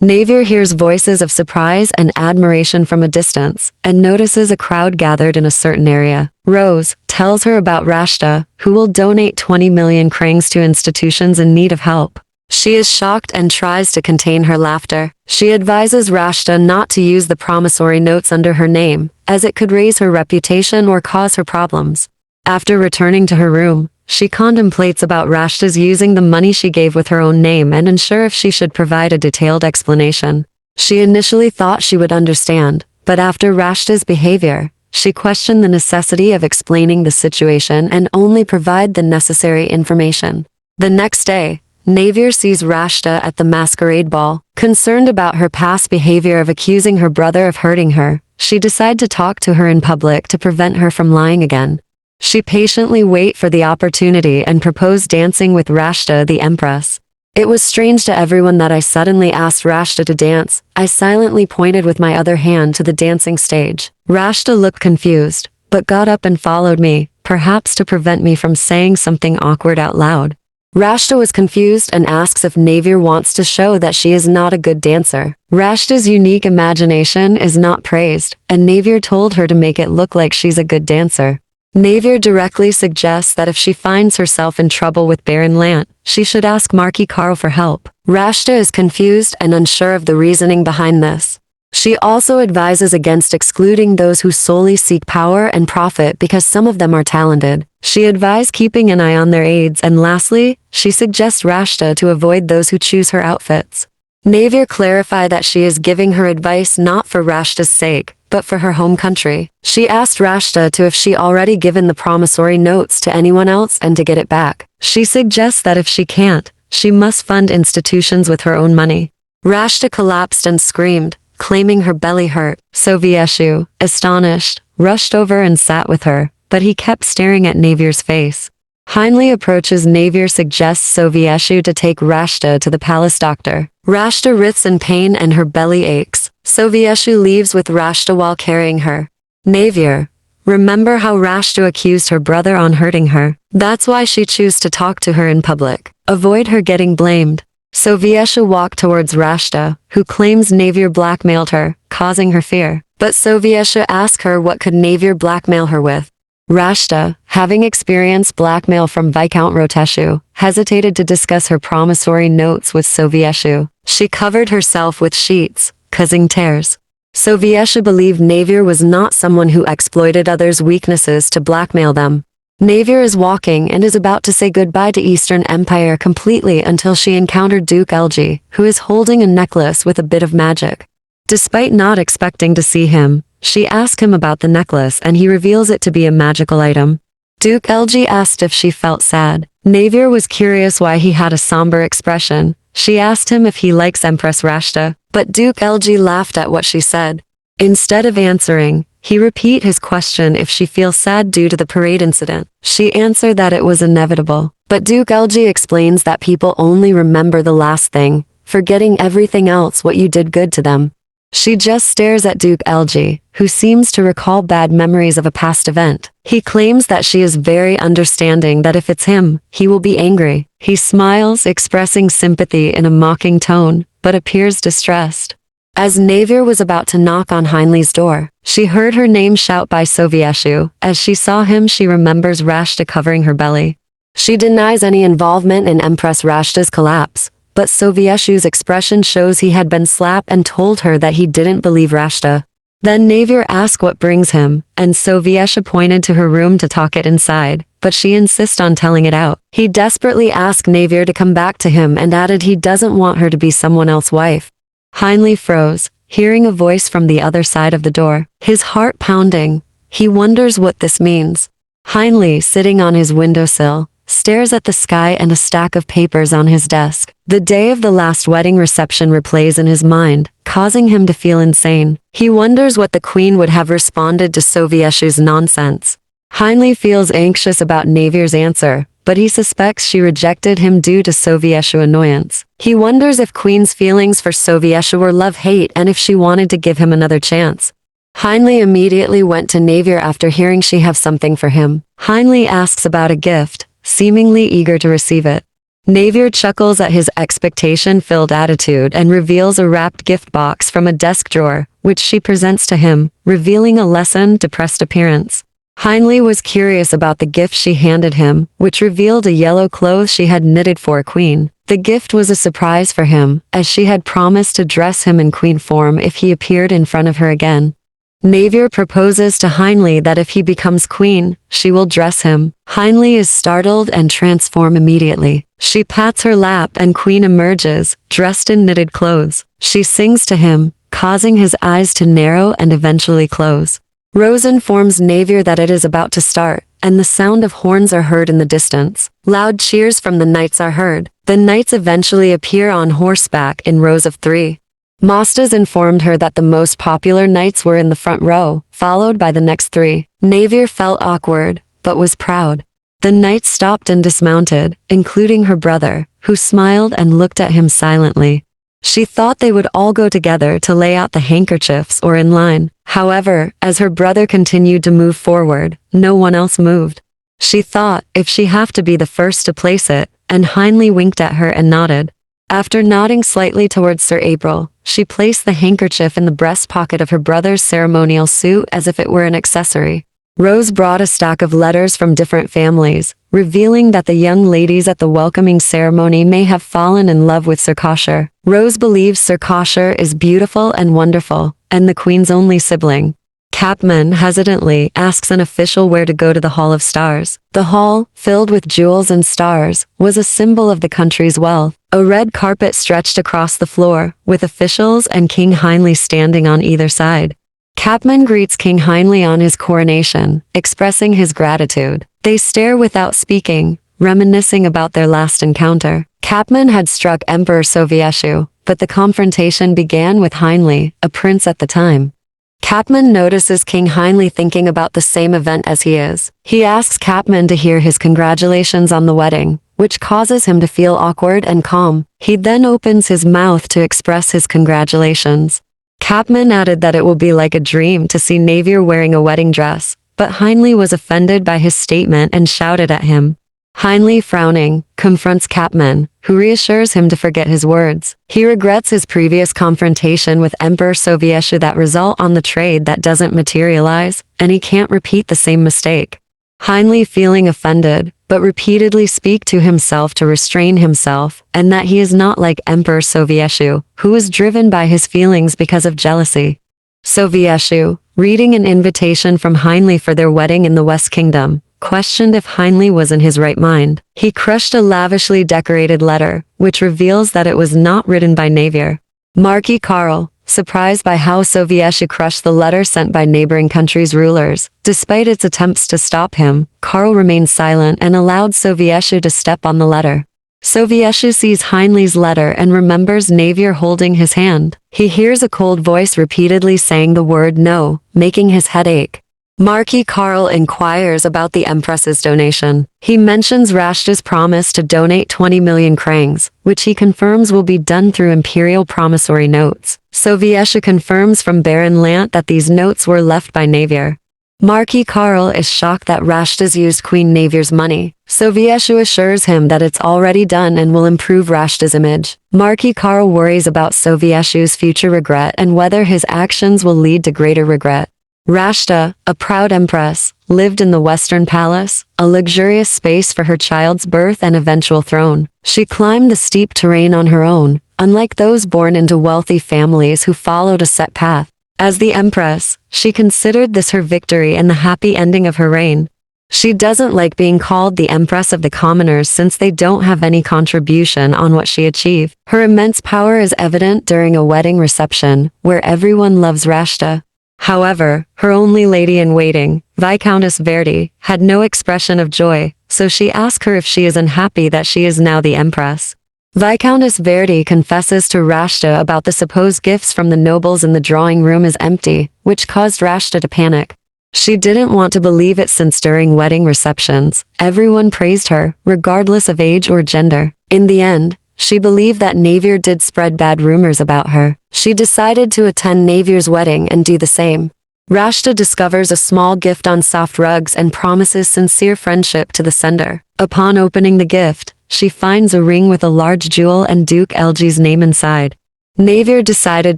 Navier hears voices of surprise and admiration from a distance, and notices a crowd gathered in a certain area. Rose tells her about Rashta, who will donate 20 million krangs to institutions in need of help. She is shocked and tries to contain her laughter. She advises Rashta not to use the promissory notes under her name, as it could raise her reputation or cause her problems. After returning to her room, she contemplates about Rashta's using the money she gave with her own name and unsure if she should provide a detailed explanation. She initially thought she would understand, but after Rashta's behavior, she questioned the necessity of explaining the situation and only provide the necessary information. The next day, Navier sees Rashta at the masquerade ball. Concerned about her past behavior of accusing her brother of hurting her, she decides to talk to her in public to prevent her from lying again. She patiently waits for the opportunity and proposed dancing with Rashta the empress. It was strange to everyone that I suddenly asked Rashta to dance. I silently pointed with my other hand to the dancing stage. Rashta looked confused, but got up and followed me, perhaps to prevent me from saying something awkward out loud. Rashta was confused and asks if Navier wants to show that she is not a good dancer. Rashta's unique imagination is not praised, and Navier told her to make it look like she's a good dancer. Navier directly suggests that if she finds herself in trouble with Baron Lant, she should ask Marquis Carl for help. Rashta is confused and unsure of the reasoning behind this. She also advises against excluding those who solely seek power and profit because some of them are talented. She advised keeping an eye on their aides, and lastly, she suggests Rashta to avoid those who choose her outfits. Navier clarified that she is giving her advice not for Rashta's sake, but for her home country. She asked Rashta to if she already given the promissory notes to anyone else and to get it back. She suggests that if she can't, she must fund institutions with her own money. Rashta collapsed and screamed, claiming her belly hurt. Sovieshu, astonished, rushed over and sat with her, but he kept staring at Navier's face. Heinle approaches Navier, suggests Sovieshu to take Rashta to the palace doctor. Rashta writhes in pain and her belly aches. Sovieshu leaves with Rashta while carrying her. Navier, remember how Rashta accused her brother on hurting her? That's why she chose to talk to her in public. Avoid her getting blamed. Sovieshu walked towards Rashta, who claims Navier blackmailed her, causing her fear. But Sovieshu asks her what could Navier blackmail her with. Rashta, having experienced blackmail from Viscount Roteshu, hesitated to discuss her promissory notes with Sovieshu. She covered herself with sheets, causing tears. Sovieshu believed Navier was not someone who exploited others' weaknesses to blackmail them. Navier is walking and is about to say goodbye to Eastern Empire completely until she encountered Duke Elgi, who is holding a necklace with a bit of magic. Despite not expecting to see him, she asks him about the necklace and he reveals it to be a magical item. Duke Elgi asked if she felt sad. Navier was curious why he had a somber expression. She asked him if he likes Empress Rashta, but Duke Elgi laughed at what she said. Instead of answering, he repeated his question if she feels sad due to the parade incident. She answered that it was inevitable, but Duke Elgi explains that people only remember the last thing, forgetting everything else what you did good to them. She just stares at Duke Elgi, who seems to recall bad memories of a past event. He claims that she is very understanding, that if it's him, he will be angry. He smiles, expressing sympathy in a mocking tone, but appears distressed. As Navier was about to knock on Heinle's door, she heard her name shout by Sovieshu. As she saw him, she remembers Rashta covering her belly. She denies any involvement in Empress Rashta's collapse, but Sovieshu's expression shows he had been slapped and told her that he didn't believe Rashta. Then Navier asked what brings him, and Sovieshu pointed to her room to talk it inside, but she insists on telling it out. He desperately asked Navier to come back to him and added he doesn't want her to be someone else's wife. Heinle froze, hearing a voice from the other side of the door, his heart pounding. He wonders what this means. Heinle, sitting on his windowsill, stares at the sky and a stack of papers on his desk. The day of the last wedding reception replays in his mind, causing him to feel insane. He wonders what the queen would have responded to Sovieshu's nonsense. Heinle feels anxious about Navier's answer, but he suspects she rejected him due to Sovieshu annoyance. He wonders if Queen's feelings for Sovieshu were love-hate and if she wanted to give him another chance. Heinle immediately went to Navier after hearing she have something for him. Heinle asks about a gift, seemingly eager to receive it. Navier chuckles at his expectation-filled attitude and reveals a wrapped gift box from a desk drawer, which she presents to him, revealing a lesson-depressed appearance. Heinley was curious about the gift she handed him, which revealed a yellow cloth she had knitted for a queen. The gift was a surprise for him, as she had promised to dress him in queen form if he appeared in front of her again. Navier proposes to Heinley that if he becomes queen, she will dress him. Heinley is startled and transforms immediately. She pats her lap and queen emerges, dressed in knitted clothes. She sings to him, causing his eyes to narrow and eventually close. Rose informs Navier that it is about to start, and the sound of horns are heard in the distance. Loud cheers from the knights are heard. The knights eventually appear on horseback in rows of 3. Mostas informed her that the most popular knights were in the front row, followed by the next 3. Navier felt awkward, but was proud. The knights stopped and dismounted, including her brother, who smiled and looked at him silently. She thought they would all go together to lay out the handkerchiefs or in line. However, as her brother continued to move forward, no one else moved. She thought, if she have to be the first to place it, and Heinley winked at her and nodded. After nodding slightly towards Sir April, she placed the handkerchief in the breast pocket of her brother's ceremonial suit as if it were an accessory. Rose brought a stack of letters from different families, revealing that the young ladies at the welcoming ceremony may have fallen in love with Sir Kosher. Rose believes Sir Kosher is beautiful and wonderful, and the queen's only sibling. Capman hesitantly asks an official where to go to the Hall of Stars. The hall, filled with jewels and stars, was a symbol of the country's wealth. A red carpet stretched across the floor, with officials and King Heinley standing on either side. Capman greets King Heinley on his coronation, expressing his gratitude. They stare without speaking, reminiscing about their last encounter. Capman had struck Emperor Sovieshu, but the confrontation began with Heinley, a prince at the time. Capman notices King Heinley thinking about the same event as he is. He asks Capman to hear his congratulations on the wedding, which causes him to feel awkward and calm. He then opens his mouth to express his congratulations. Capman added that it will be like a dream to see Navier wearing a wedding dress, but Heinley was offended by his statement and shouted at him. Heinley, frowning, confronts Capman, who reassures him to forget his words. He regrets his previous confrontation with Emperor Sovieshu that result on the trade that doesn't materialize, and he can't repeat the same mistake. Heinley, feeling offended, but repeatedly speak to himself to restrain himself, and that he is not like Emperor Sovieshu, who is driven by his feelings because of jealousy. Sovieshu, reading an invitation from Heinley for their wedding in the West Kingdom, questioned if Heinley was in his right mind. He crushed a lavishly decorated letter, which reveals that it was not written by Navier. Marquis Karl, surprised by how Sovieshu crushed the letter sent by neighboring countries' rulers. Despite its attempts to stop him, Karl remained silent and allowed Sovieshu to step on the letter. Sovieshu sees Heinley's letter and remembers Navier holding his hand. He hears a cold voice repeatedly saying the word no, making his head ache. Marquis Karl inquires about the Empress's donation. He mentions Rashta's promise to donate 20 million krangs, which he confirms will be done through imperial promissory notes. Sovieshu confirms from Baron Lant that these notes were left by Navier. Marquis Karl is shocked that Rashta's used Queen Navier's money. Sovieshu assures him that it's already done and will improve Rashta's image. Marquis Karl worries about Sovieshu's future regret and whether his actions will lead to greater regret. Rashta, a proud empress, lived in the Western Palace, a luxurious space for her child's birth and eventual throne. She climbed the steep terrain on her own, unlike those born into wealthy families who followed a set path. As the empress, she considered this her victory and the happy ending of her reign. She doesn't like being called the empress of the commoners since they don't have any contribution on what she achieved. Her immense power is evident during a wedding reception, where everyone loves Rashta. However, her only lady-in-waiting, Viscountess Verdi, had no expression of joy, so she asks her if she is unhappy that she is now the empress. Viscountess Verdi confesses to Rashta about the supposed gifts from the nobles in the drawing room is empty, which caused Rashta to panic. She didn't want to believe it since during wedding receptions, everyone praised her, regardless of age or gender. In the end, she believed that Navier did spread bad rumors about her. She decided to attend Navier's wedding and do the same. Rashta discovers a small gift on soft rugs and promises sincere friendship to the sender. Upon opening the gift, she finds a ring with a large jewel and Duke Elgi's name inside. Navier decided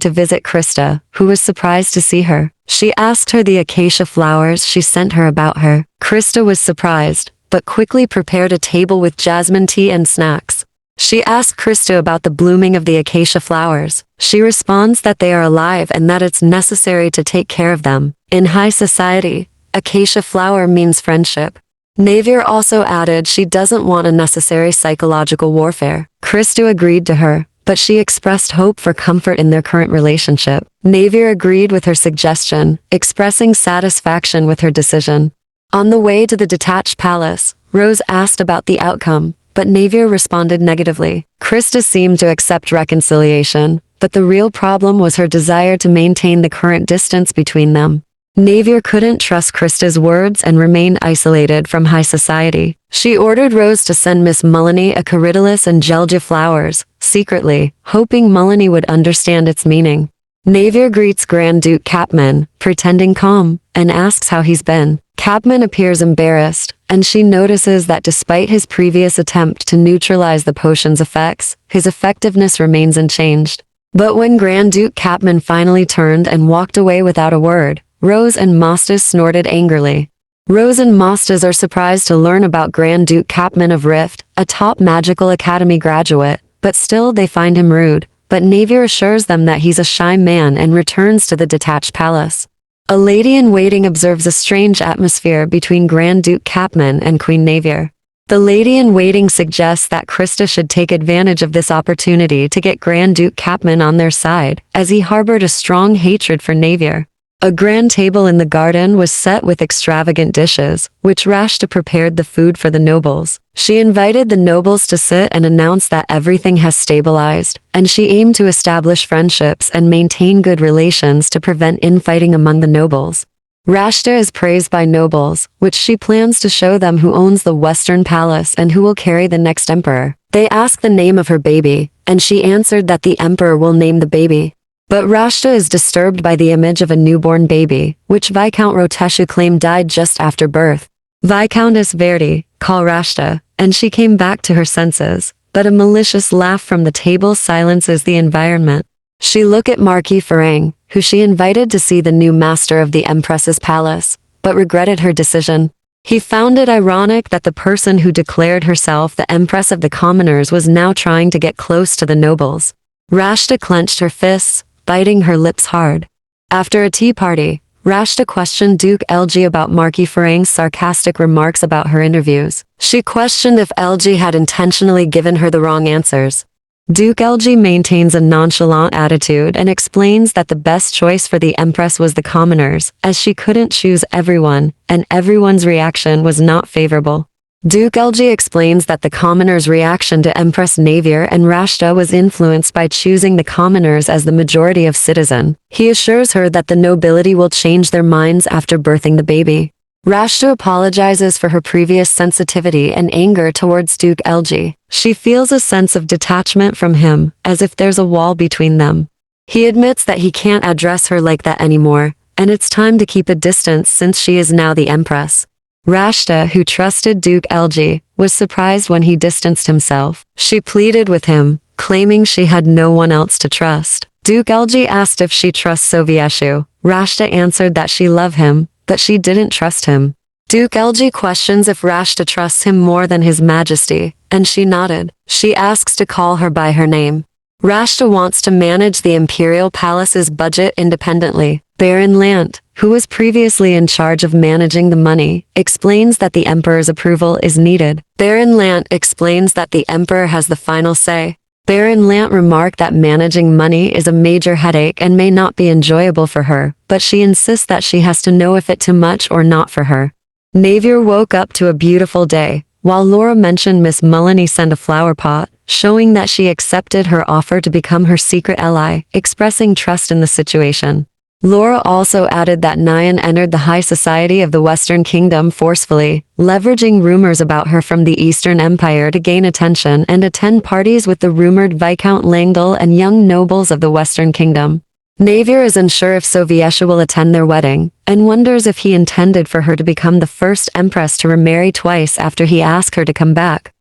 to visit Krista, who was surprised to see her. She asked her the acacia flowers she sent her about her. Krista was surprised, but quickly prepared a table with jasmine tea and snacks. She asked Krista about the blooming of the acacia flowers. She responds that they are alive and that it's necessary to take care of them. In high society, acacia flower means friendship. Navier also added she doesn't want unnecessary psychological warfare. Krista agreed to her, but she expressed hope for comfort in their current relationship. Navier agreed with her suggestion, expressing satisfaction with her decision. On the way to the detached palace, Rose asked about the outcome, but Navier responded negatively. Krista seemed to accept reconciliation, but the real problem was her desire to maintain the current distance between them. Navier couldn't trust Krista's words and remained isolated from high society. She ordered Rose to send Miss Mullany a Corydalis and Gelgia flowers, secretly, hoping Mullany would understand its meaning. Navier greets Grand Duke Capman, pretending calm, and asks how he's been. Capman appears embarrassed, and she notices that despite his previous attempt to neutralize the potion's effects, his effectiveness remains unchanged. But when Grand Duke Capman finally turned and walked away without a word, Rose and Mostas snorted angrily. Rose and Mostas are surprised to learn about Grand Duke Capman of Rift, a top magical academy graduate, but still they find him rude. But Navier assures them that he's a shy man and returns to the detached palace. A lady-in-waiting observes a strange atmosphere between Grand Duke Capman and Queen Navier. The lady-in-waiting suggests that Krista should take advantage of this opportunity to get Grand Duke Capman on their side, as he harbored a strong hatred for Navier. A grand table in the garden was set with extravagant dishes, which Rashta prepared the food for the nobles. She invited the nobles to sit and announced that everything has stabilized, and she aimed to establish friendships and maintain good relations to prevent infighting among the nobles. Rashta is praised by nobles, which she plans to show them who owns the Western Palace and who will carry the next emperor. They ask the name of her baby, and she answered that the emperor will name the baby. But Rashta is disturbed by the image of a newborn baby, which Viscount Roteshu claimed died just after birth. Viscountess Verdi, call Rashta, and she came back to her senses, but a malicious laugh from the table silences the environment. She looked at Marquis Farang, who she invited to see the new master of the Empress's palace, but regretted her decision. He found it ironic that the person who declared herself the Empress of the commoners was now trying to get close to the nobles. Rashta clenched her fists, biting her lips hard. After a tea party, Rashta questioned Duke Elgi about Marquis Farang's sarcastic remarks about her interviews. She questioned if Elgi had intentionally given her the wrong answers. Duke Elgi maintains a nonchalant attitude and explains that the best choice for the Empress was the commoners, as she couldn't choose everyone, and everyone's reaction was not favorable. Duke Elgi explains that the commoners' reaction to Empress Navier and Rashta was influenced by choosing the commoners as the majority of citizen. He assures her that the nobility will change their minds after birthing the baby. Rashta apologizes for her previous sensitivity and anger towards Duke Elgi. She feels a sense of detachment from him, as if there's a wall between them. He admits that he can't address her like that anymore, and it's time to keep a distance since she is now the Empress. Rashta, who trusted Duke Elgi, was surprised when he distanced himself. She pleaded with him, claiming she had no one else to trust. Duke Elgi asked if she trusts Sovieshu. Rashta answered that she loved him, but she didn't trust him. Duke Elgi questions if Rashta trusts him more than His Majesty, and she nodded. She asks to call her by her name. Rashta wants to manage the Imperial Palace's budget independently. Baron Lant, who was previously in charge of managing the money, explains that the Emperor's approval is needed. Baron Lant explains that the Emperor has the final say. Baron Lant remarked that managing money is a major headache and may not be enjoyable for her, but she insists that she has to know if it's too much or not for her. Navier woke up to a beautiful day, while Laura mentioned Miss Mullany sent a flower pot, showing that she accepted her offer to become her secret ally, expressing trust in the situation. Laura also added that Nyan entered the high society of the Western Kingdom forcefully, leveraging rumors about her from the Eastern Empire to gain attention and attend parties with the rumored Viscount Langdal and young nobles of the Western Kingdom. Navier is unsure if Soviesha will attend their wedding, and wonders if he intended for her to become the first empress to remarry twice after he asked her to come back.